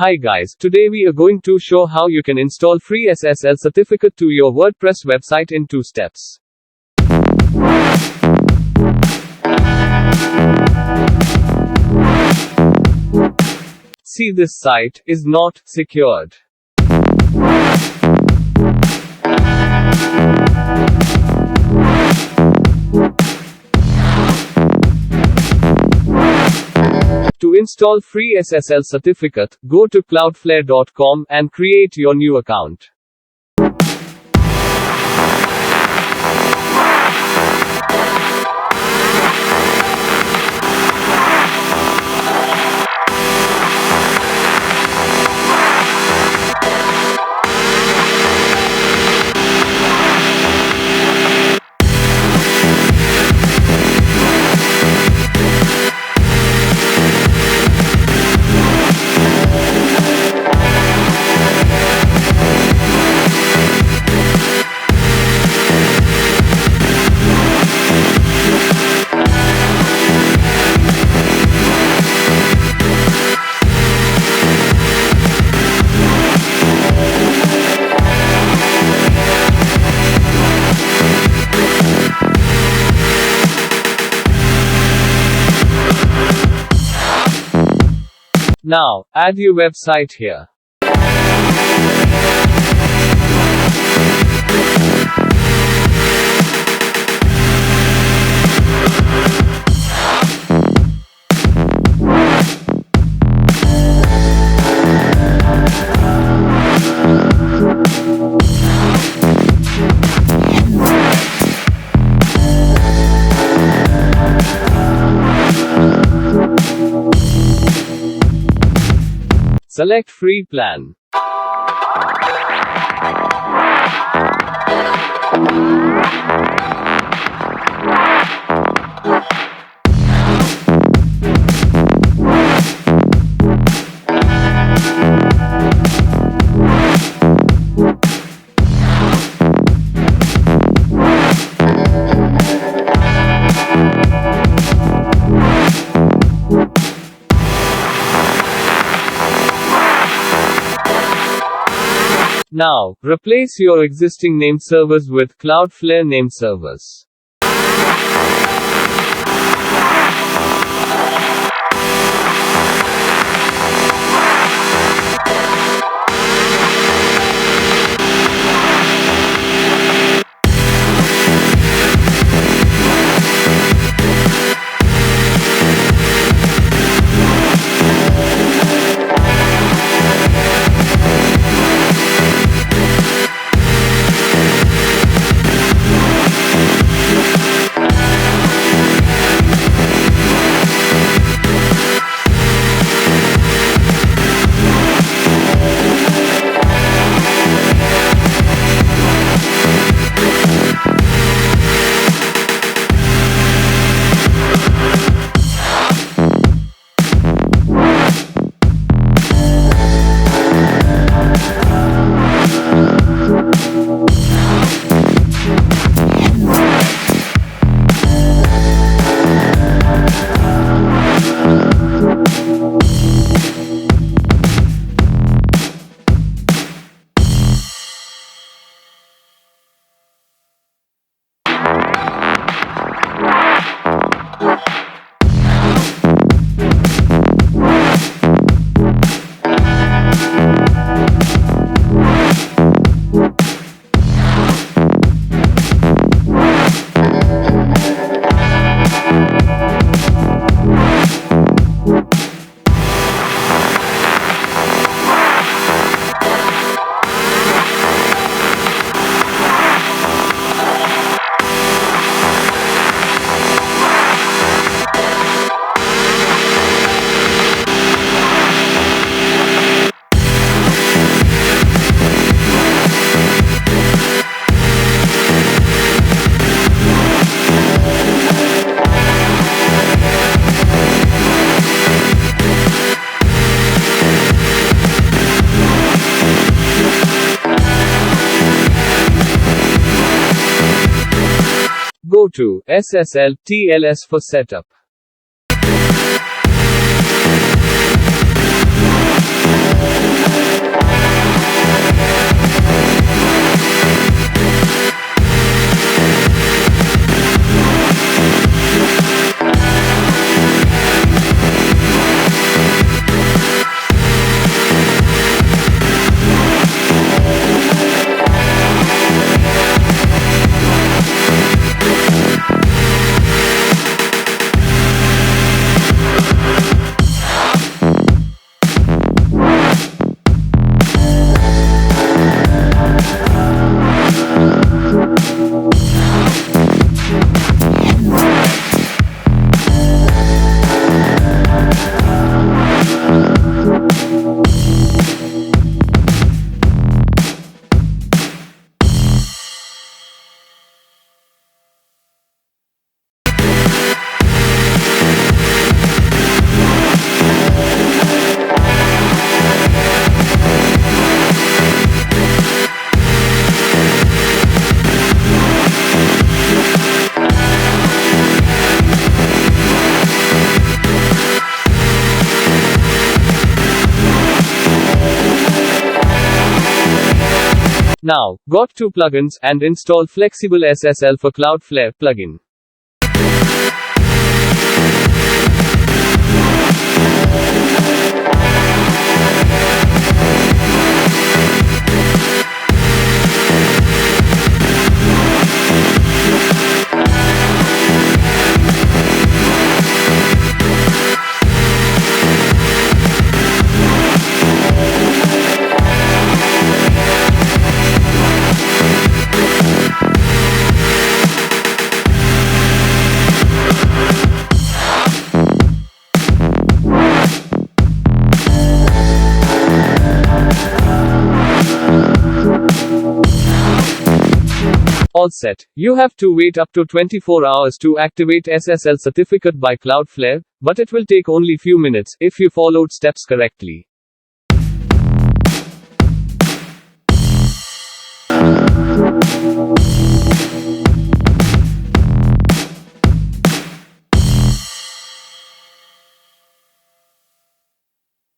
Hi guys, today we are going to show how you can install free SSL certificate to your WordPress website in 2 steps. See, this site is not secured. To install free SSL certificate, go to cloudflare.com and create your new account. Now, add your website here. Select free plan. Now, replace your existing name servers with Cloudflare name servers. Go to SSL TLS for setup. Now, got two plugins, and install Flexible SSL for Cloudflare plugin. All set. You have to wait up to 24 hours to activate SSL certificate by Cloudflare, but it will take only few minutes if you followed steps correctly.